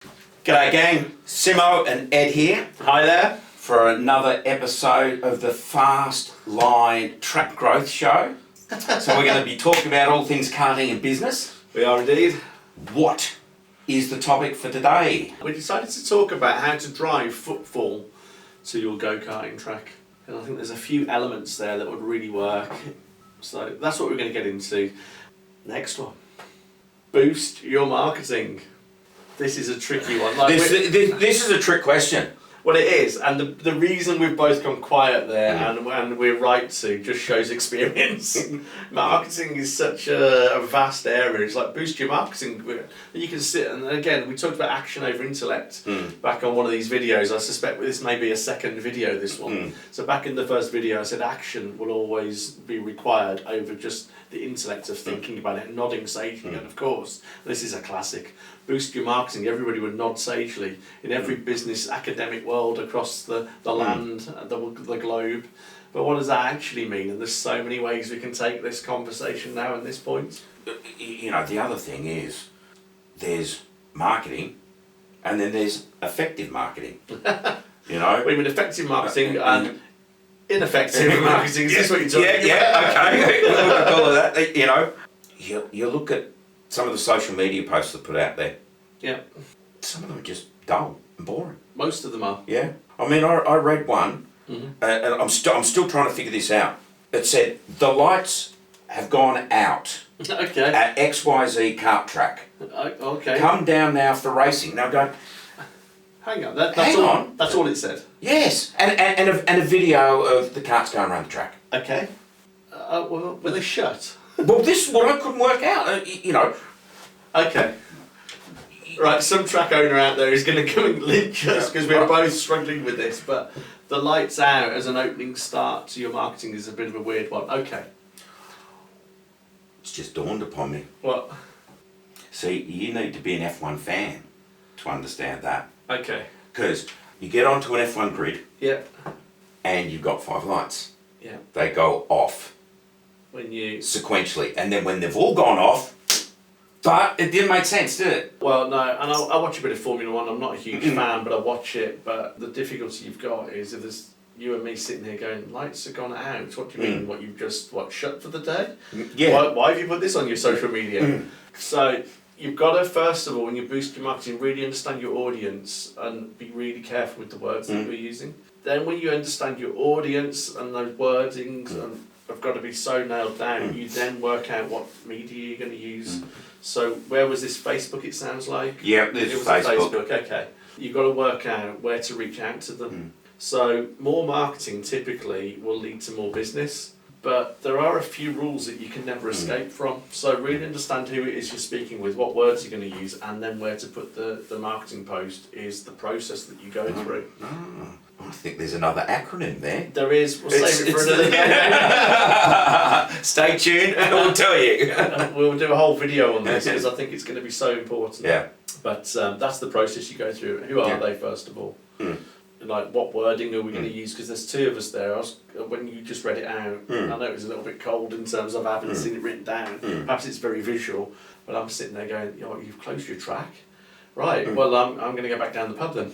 G'day gang, Simo and Ed here. Hi there. For another episode of the Fastline Track Growth Show. So we're going to be talking about all things karting and business. We are indeed. What is the topic for today? We decided to talk about how to drive Footfall to your go-karting track. And I think there's a few elements there that would really work. So that's what we're going to get into. Next one. Boost your marketing. This is a tricky one. This is a trick question. Well, it is, and the reason we've both gone quiet there, and we're right to, just shows experience. Marketing is such a vast area. It's like boost your marketing. You can sit, and again, we talked about action over intellect back on one of these videos. I suspect this may be a second video, this one. So back in the first video, I said action will always be required over just the intellect of thinking about it and nodding sagely. And of course, this is a classic. Boost your marketing. Everybody would nod sagely in every business academic world across the land, the globe. But what does that actually mean? And there's so many ways we can take this conversation now at this point. You know, the other thing is there's marketing and then there's effective marketing. You know? We mean effective marketing and ineffective marketing. Is this what you're talking about? Yeah, okay. We'll call it that. You know, you look at some of the social media posts that put out there. Yeah. Some of them are just dull and boring. Most of them are. Yeah. I mean, I read one, and I'm still trying to figure this out. It said, the lights have gone out Okay. at XYZ kart track. Okay. Come down now for racing. Now go, Hang on. Hang on. That's all it said. yes. And a video of the karts going around the track. Okay. Well, were they shut? Well, this is what I couldn't work out. You know. Okay. Right, some track owner out there is going to come and lynch us because we're both struggling with this, but the lights out as an opening start to your marketing is a bit of a weird one. Okay. It's just dawned upon me. What? See, you need to be an F1 fan to understand that. Okay. Because you get onto an F1 grid Yeah. and you've got 5 lights. Yeah. They go off When you... sequentially, and then when they've all gone off, but it didn't make sense, did it? Well, no, and I watch a bit of Formula One. I'm not a huge fan, but I watch it. But the difficulty you've got is if there's you and me sitting here going, lights have gone out. What do you mean? What, you've just, shut for the day? Yeah. Why have you put this on your social media? So you've got to, first of all, when you boost your marketing, really understand your audience and be really careful with the words that we're using. Then when you understand your audience and those wordings and have got to be so nailed down, you then work out what media you're going to use. So where was this? Facebook, it sounds like? Yeah, this is Facebook. Okay. You've got to work out where to reach out to them. So more marketing typically will lead to more business, but there are a few rules that you can never escape from. So really understand who it is you're speaking with, what words you're going to use, and then where to put the marketing post is the process that you go through. I think there's another acronym there. There is. We'll save it for another day. Stay tuned and we'll tell you. We'll do a whole video on this because I think it's going to be so important. Yeah. But that's the process you go through. Who are they, first of all? Like, what wording are we going to use? Because there's 2 of us there. When you just read it out, I know it was a little bit cold in terms of I haven't seen it written down. Perhaps it's very visual, but I'm sitting there going, you've closed your track. Right, well, I'm going to go back down the pub then.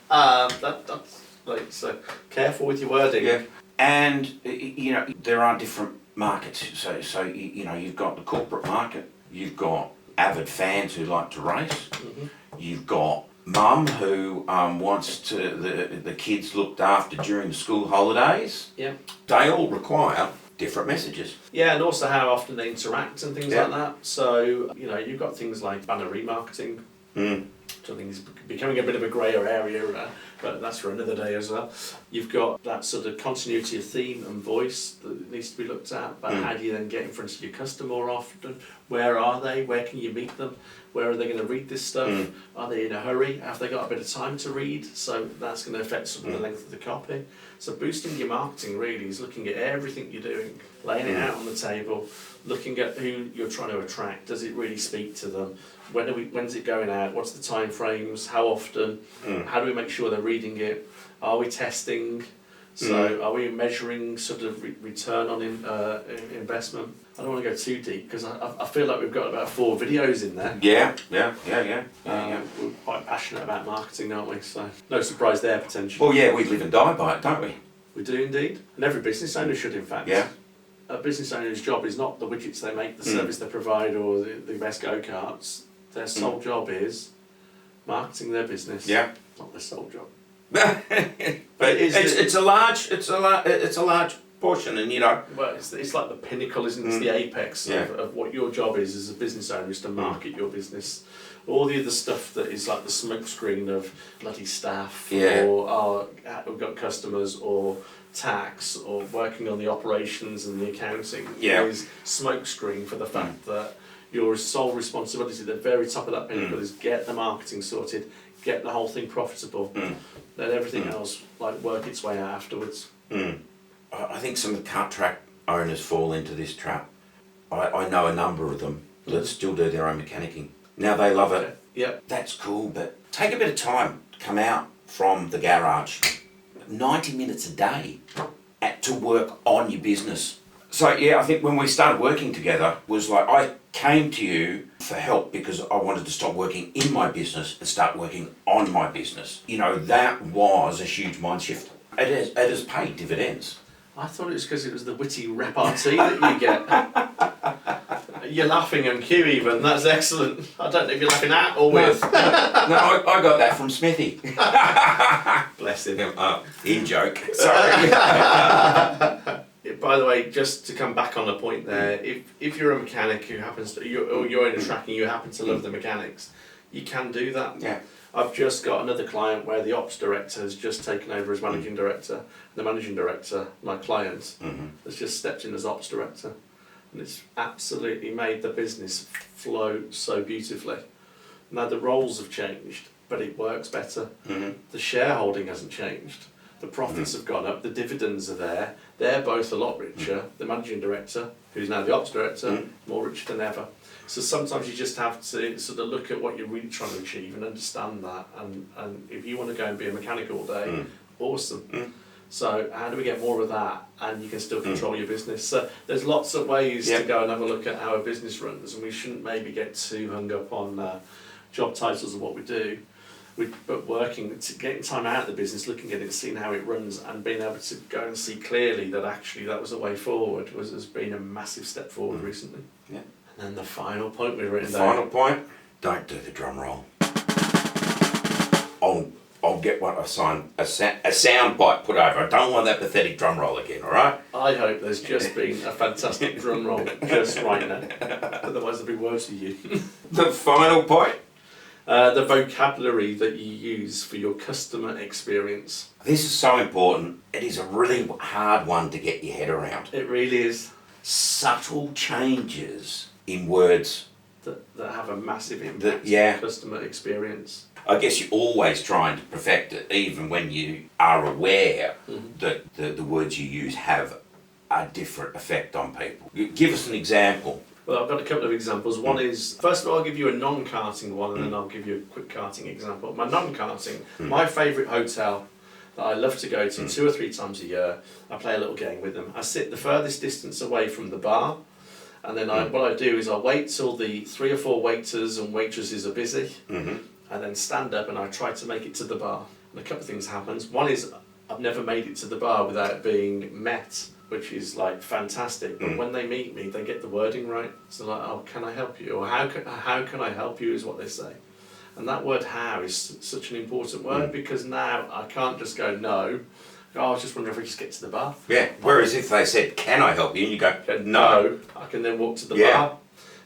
That's like, so careful with your wording. Yeah. And, you know, there are different markets. So you know, you've got the corporate market. You've got avid fans who like to race. You've got mum who wants to the kids looked after during the school holidays. Yeah. They all require different messages. Yeah, and also how often they interact and things like that. So, you know, you've got things like banner remarketing, which I think is becoming a bit of a greyer area, but that's for another day as well. You've got that sort of continuity of theme and voice that needs to be looked at, but how do you then get in front of your customer more often? Where are they? Where can you meet them? Where are they going to read this stuff? Are they in a hurry? Have they got a bit of time to read? So that's going to affect some of the length of the copy. So boosting your marketing really is looking at everything you're doing, laying it out on the table, looking at who you're trying to attract. Does it really speak to them? When's it going out? What's the time frames? How often? How do we make sure they're reading it? Are we testing? So are we measuring sort of return on investment? I don't want to go too deep because I feel like we've got about 4 videos in there. Yeah. We're quite passionate about marketing, aren't we? So no surprise there potentially. Well, yeah, we live and die by it, don't we? We do indeed, and every business owner should, in fact. Yeah. A business owner's job is not the widgets they make, the service they provide, or the best go-karts. Their sole job is marketing their business. Yeah. Not their sole job. But it's a large portion, and Well, it's like the pinnacle, isn't it? It's the apex of what your job is as a business owner, is to market your business. All the other stuff that is like the smokescreen of bloody staff, or we've got customers, or tax, or working on the operations and the accounting, is smokescreen for the fact that your sole responsibility at the very top of that pinnacle is get the marketing sorted, get the whole thing profitable, let everything else work its way out afterwards. I think some of the kart track owners fall into this trap. I know a number of them that still do their own mechanicking. Now they love it. Yep. That's cool, but take a bit of time to come out from the garage. 90 minutes a day to work on your business. So yeah, I think when we started working together was like I came to you for help because I wanted to stop working in my business and start working on my business. You know, that was a huge mind shift. It has paid dividends. I thought it was because it was the witty repartee that you get. You're laughing on cue even, that's excellent. I don't know if you're laughing at or with. No, I got that from Smithy. Bless him. In joke, sorry. By the way, just to come back on the point there, if you're a mechanic who happens to, you're in a track and you happen to love the mechanics, you can do that. Yeah. I've just got another client where the ops director has just taken over as managing director. The managing director, my client, has just stepped in as ops director. And it's absolutely made the business flow so beautifully. Now the roles have changed, but it works better. The shareholding hasn't changed. The profits have gone up, the dividends are there. They're both a lot richer. The managing director, who's now the ops director, more rich than ever. So sometimes you just have to sort of look at what you're really trying to achieve and understand that. And if you want to go and be a mechanic all day, awesome. So how do we get more of that and you can still control your business? So there's lots of ways to go and have a look at how a business runs, and we shouldn't maybe get too hung up on job titles and what we do. But working, getting time out of the business, looking at it, seeing how it runs, and being able to go and see clearly that actually that was a way forward has been a massive step forward recently. Yeah. And then the final point we've written The down. final point, don't do the drum roll. I'll get one, a sound bite put over. I don't want that pathetic drum roll again, alright? I hope there's just been a fantastic drum roll just right now. Otherwise there'll be worse for you. The final point? The vocabulary that you use for your customer experience. This is so important. It is a really hard one to get your head around. It really is. Subtle changes in words. That have a massive impact on customer experience. I guess you're always trying to perfect it, even when you are aware that the words you use have a different effect on people. Give us an example. Well, I've got a couple of examples. One is, first of all, I'll give you a non-karting one, and then I'll give you a quick karting example. My non-karting, my favourite hotel that I love to go to 2 or 3 times a year, I play a little game with them. I sit the furthest distance away from the bar, and then what I do is I wait till the 3 or 4 waiters and waitresses are busy, and then stand up and I try to make it to the bar. And a couple of things happens. One is I've never made it to the bar without being met, which is like fantastic. But when they meet me, they get the wording right. So like, oh, can I help you? Or how can I help you is what they say. And that word how is such an important word because now I can't just go no. Oh, I was just wondering if we just get to the bar. Yeah, whereas if they said, can I help you? And you go, no. I can then walk to the bar.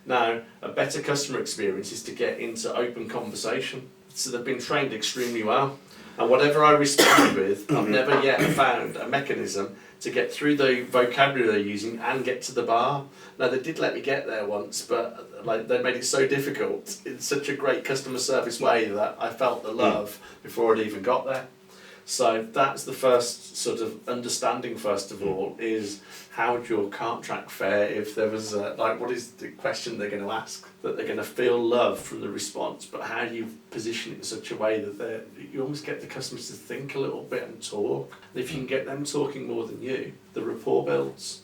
Now, a better customer experience is to get into open conversation. So they've been trained extremely well. And whatever I respond with, I've never yet found a mechanism to get through the vocabulary they're using and get to the bar. Now, they did let me get there once, but they made it so difficult in such a great customer service way that I felt the love before I'd even got there. So that's the first sort of understanding, first of all, is how would your kart track fare if there was, what is the question they're going to ask? That they're going to feel love from the response, but how do you position it in such a way that you almost get the customers to think a little bit and talk. And if you can get them talking more than you, the rapport builds.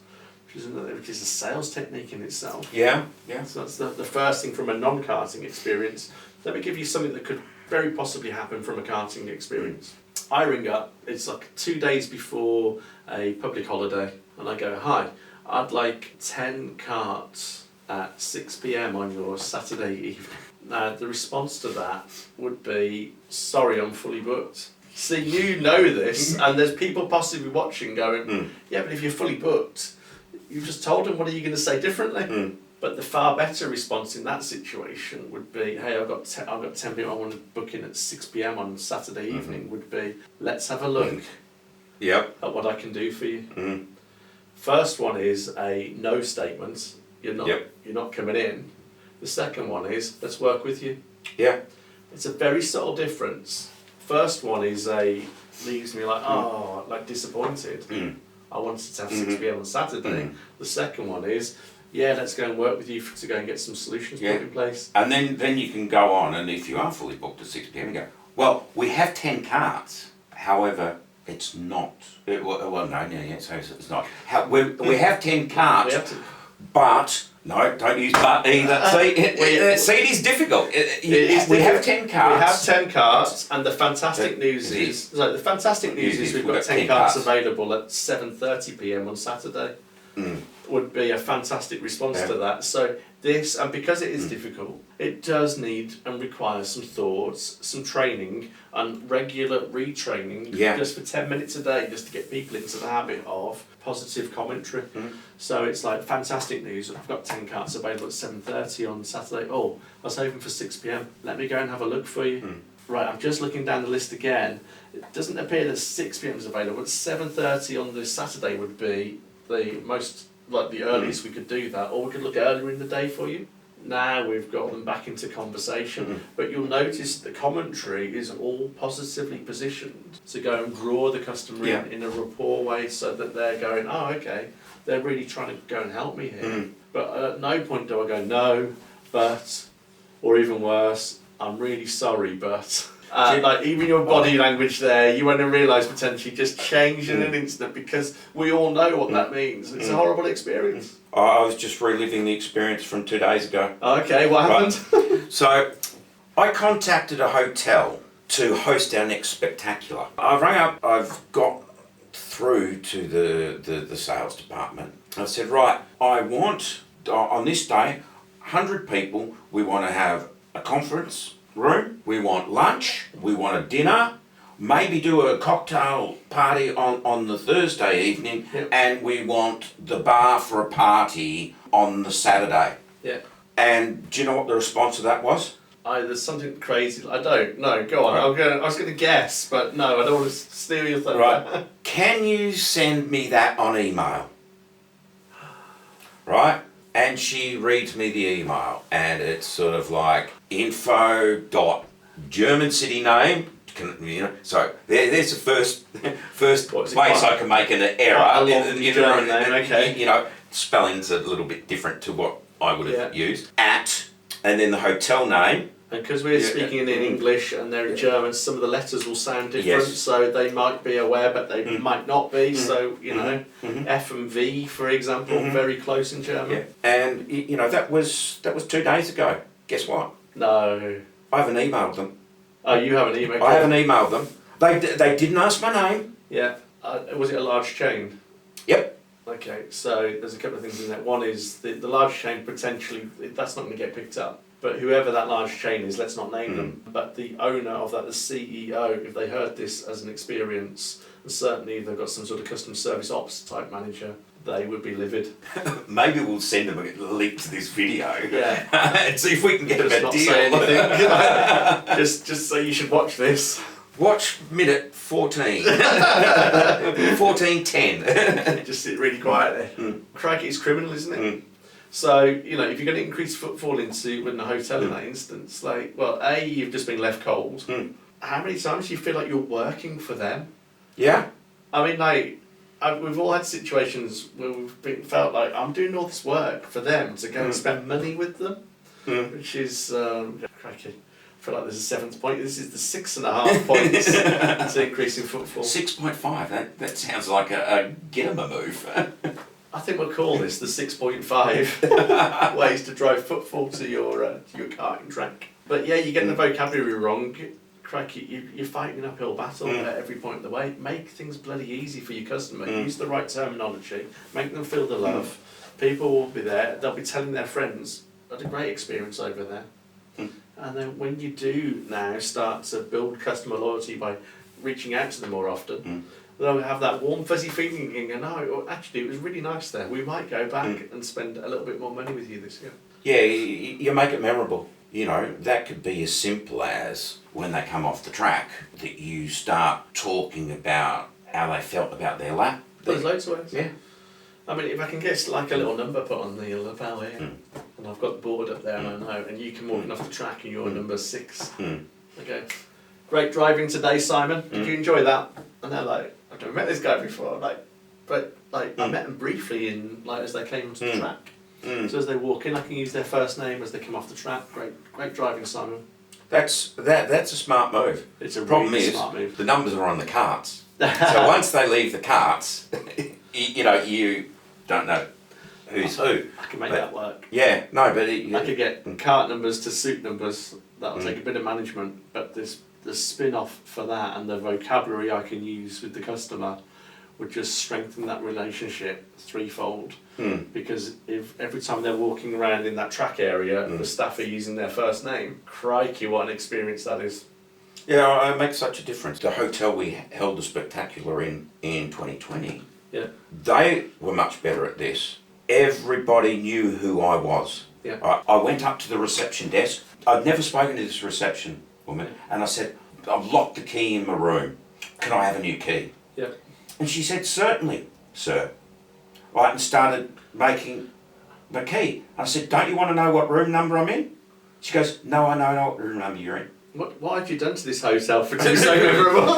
If which is a sales technique in itself. Yeah. So that's the first thing from a non-karting experience. Let me give you something that could very possibly happen from a karting experience. I ring up, it's like 2 days before a public holiday, and I go, hi, I'd like 10 karts at 6 p.m. on your Saturday evening. Now, the response to that would be, sorry, I'm fully booked. See, you know this, and there's people possibly watching going, yeah, but if you're fully booked, you've just told them, what are you going to say differently? But the far better response in that situation would be, hey, I've got 10 people I want to book in at 6 p.m. on Saturday evening, would be, let's have a look at what I can do for you. First one is a no statement. You're not coming in. The second one is, let's work with you. Yeah. It's a very subtle difference. First one is leaves me like disappointed. I wanted to have 6 p.m. on Saturday. The second one is, yeah, let's go and work with you to go and get some solutions put in place. And then you can go on, and if you are fully booked at 6 p.m, you go, well, we have 10 carts. However, it's not. So it's not. We have 10 carts, but, no, don't use but either. See, it is difficult. We have 10 carts. We have 10 carts, and the fantastic news is we've got 10 carts available at 7:30 p.m. on Saturday. Would be a fantastic response to that. So this, and because it is difficult, it does need and require some thoughts, some training, and regular retraining, just for 10 minutes a day, just to get people into the habit of positive commentary. So it's like, fantastic news, I've got 10 carts available at 7:30 on Saturday. Oh, I was hoping for 6 p.m. Let me go and have a look for you. Right, I'm just looking down the list again. It doesn't appear that 6 p.m. is available, but 7:30 on this Saturday would be the most, like the earliest we could do that, or we could look earlier in the day for you. Now we've got them back into conversation, but you'll notice the commentary is all positively positioned to go and draw the customer in a rapport way, so that they're going, oh, okay, they're really trying to go and help me here. But at no point do I go, no, but, or even worse, I'm really sorry, but. Like even your body language there, you won't realise potentially just change in an instant, because we all know what that means. It's a horrible experience. I was just reliving the experience from 2 days ago. Okay, what happened? So, I contacted a hotel to host our next spectacular. I rang up, I've got through to the sales department. I said, right, I want, on this day, 100 people, we want to have a conference room, we want lunch, we want a dinner, maybe do a cocktail party on the Thursday evening, and we want the bar for a party on the Saturday. Yeah. And do you know what the response to that was? There's something crazy. I don't. No, go on. Right. I was going to guess, but no, I don't want to steal your thunder. Right. Can you send me that on email? Right? And she reads me the email, and it's sort of like info dot German city name. So there's the first place I can make an error. German name, okay. Spelling's a little bit different to what I would have used. At, and then the hotel name. And because we're speaking in English and they're in German, some of the letters will sound different, so they might be aware, but they might not be. So, F and V, for example, very close in German. Yeah. And, that was 2 days ago. Guess what? No. I haven't emailed them. Oh, you haven't emailed them? I haven't emailed them. They didn't ask my name. Yeah. Was it a large chain? Yep. Okay, so there's a couple of things in that. One is the large chain, potentially, that's not going to get picked up. But whoever that large chain is, let's not name them, but the owner of that, the CEO, if they heard this as an experience, and certainly if they've got some sort of customer service ops type manager, they would be livid. Maybe we'll send them a link to this video. Yeah. And see if we can get a better deal. Say anything. just say you should watch this. Watch minute 14. 14:10. Just sit really quietly. Crikey, it's criminal, isn't it? So, if you're going to increase footfall into in a hotel in that instance, you've just been left cold. How many times do you feel like you're working for them? Yeah. I mean, we've all had situations where we've felt like I'm doing all this work for them to go and spend money with them, which is, crikey. I feel like there's a 7th point. This is the 6.5 points to increasing footfall. 6.5. That sounds like a Gittimer move. I think we'll call this the 6.5 ways to drive Footfall to your karting track. But yeah, you're getting the vocabulary wrong. Crikey, you're fighting an uphill battle at every point of the way. Make things bloody easy for your customer. Use the right terminology. Make them feel the love. People will be there. They'll be telling their friends. Had a great experience over there. And then when you do now start to build customer loyalty by reaching out to them more often, they'll have that warm fuzzy feeling and go, no, actually it was really nice there. We might go back and spend a little bit more money with you this year. Yeah, you make it memorable. You know, that could be as simple as when they come off the track that you start talking about how they felt about their lap. There's loads of ways. Yeah. I mean, if I can get like a little number put on the lapel here, and I've got the board up there and I know, and you can walk off the track and you're number 6. Okay. Great driving today, Simon. Did you enjoy that? And they're like, I've never met this guy before. I met him briefly as they came onto the track. So as they walk in, I can use their first name as they come off the track. Great driving, Simon. That's a smart move. It's a Problem really is, smart move. the numbers are on the carts. So once they leave the carts, you don't know who's who. I can make that work. Yeah, no, but I could get cart numbers to suit numbers. That'll take a bit of management, but the spin-off for that and the vocabulary I can use with the customer would just strengthen that relationship threefold. Because if every time they're walking around in that track area, the staff are using their first name, crikey, what an experience that is. Yeah, it makes such a difference. The hotel we held the spectacular in 2020, they were much better at this. Everybody knew who I was. Yeah. I went up to the reception desk. I'd never spoken to this reception woman, and I said, I've locked the key in my room. Can I have a new key? Yeah. And she said, certainly, sir. Right, and started making the key. I said, don't you want to know what room number I'm in? She goes, no, I know what room number you're in. What have you done to this hotel for so memorable?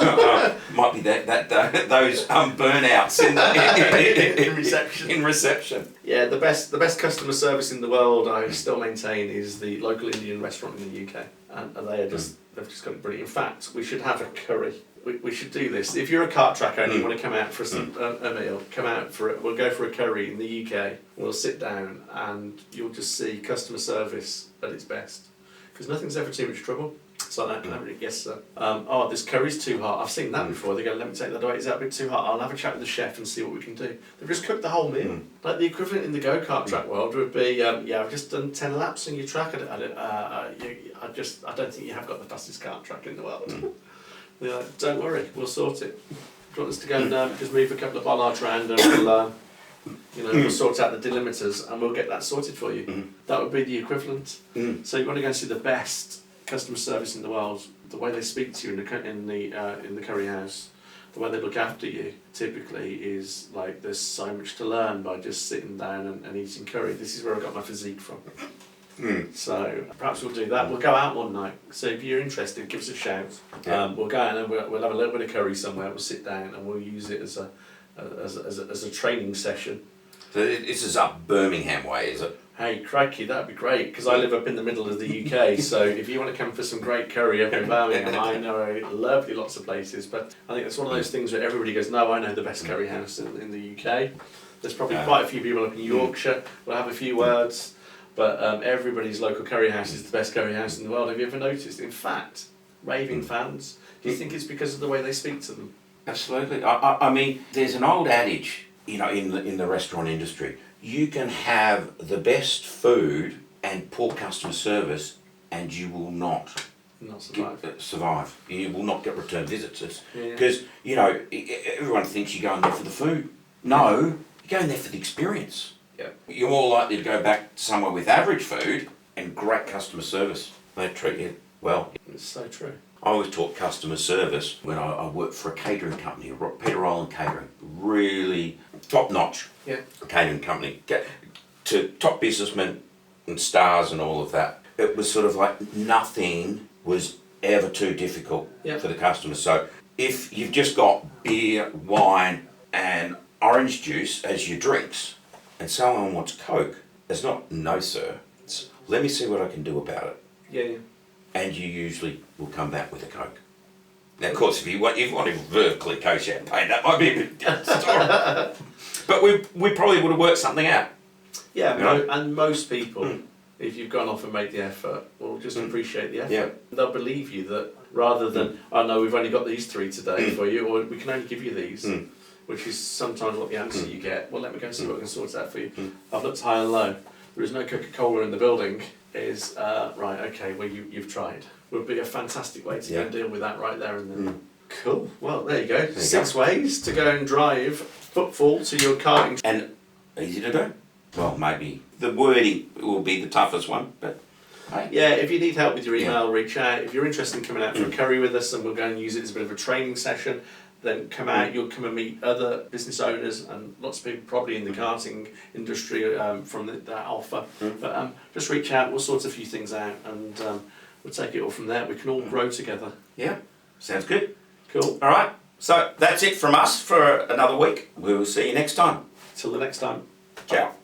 Might be those burnouts in reception. In reception. Yeah, the best customer service in the world, I still maintain, is the local Indian restaurant in the UK, and they are they've just got it brilliant. In fact, we should have a curry. We should do this. If you're a kart tracker and you want to come out for a meal, come out for it. We'll go for a curry in the UK. We'll sit down and you'll just see customer service at its best, because nothing's ever too much trouble. So that, yes sir. This curry's too hot. I've seen that before. They go, let me take that away. Is that a bit too hot? I'll have a chat with the chef and see what we can do. They've just cooked the whole meal. Like the equivalent in the go-kart track world would be, I've just done 10 laps on your track. I don't think you have got the fastest kart track in the world. They're like, don't worry, we'll sort it. Do you want us to go and just move a couple of bollards around and we'll sort out the delimiters and we'll get that sorted for you. That would be the equivalent. So you want to go and see the best customer service in the world, the way they speak to you in the curry house, the way they look after you, typically is like there's so much to learn by just sitting down and eating curry. This is where I got my physique from. So perhaps we'll do that. We'll go out one night. So if you're interested, give us a shout. We'll go out and we'll have a little bit of curry somewhere. We'll sit down and we'll use it as a training session. So this is up Birmingham way, is it? Hey, crikey, that'd be great, because I live up in the middle of the UK, so if you want to come for some great curry up in Birmingham, I know lovely lots of places, but I think it's one of those things where everybody goes, no, I know the best curry house in the UK. There's probably quite a few people up in Yorkshire, we'll have a few words, but everybody's local curry house is the best curry house in the world. Have you ever noticed? In fact, raving fans, do you think it's because of the way they speak to them? Absolutely. I mean, there's an old adage, in the restaurant industry. You can have the best food and poor customer service, and you will not survive. You will not get return visits. Because everyone thinks you're going there for the food. No, you're going there for the experience. Yeah. You're more likely to go back somewhere with average food and great customer service. They treat you well. It's so true. I always taught customer service when I worked for a catering company, Peter Rowland Catering, really top-notch catering company, to top businessmen and stars and all of that. It was sort of like nothing was ever too difficult for the customer. So if you've just got beer, wine and orange juice as your drinks and someone wants Coke, it's not, no sir, it's, let me see what I can do about it. Yeah. And you usually will come back with a Coke. Now, of course, if you want to vertically co champagne, that might be a bit different story. But we probably would have worked something out. Yeah, You know? and most people, if you've gone off and made the effort, will just appreciate the effort. Yeah. They'll believe you that rather than, oh no, we've only got these 3 today for you, or we can only give you these, which is sometimes what the answer you get. Well, let me go and see what I can sort out for you. I've looked high and low. There is no Coca-Cola in the building. Is right, okay, well, you've tried. Would be a fantastic way to go and deal with that right there and then. Cool. Well, there you go. 6 ways to go and drive Footfall to your karting. And easy to do. Well, maybe the wording will be the toughest one, but hey. Yeah, if you need help with your email, reach out. If you're interested in coming out for a curry with us and we'll go and use it as a bit of a training session, then come out, you'll come and meet other business owners and lots of people probably in the karting industry from that offer. But just reach out, we'll sort a few things out and we'll take it all from there. We can all grow together. Yeah, sounds good. Cool. All right, so that's it from us for another week. We'll see you next time. Till the next time. Ciao.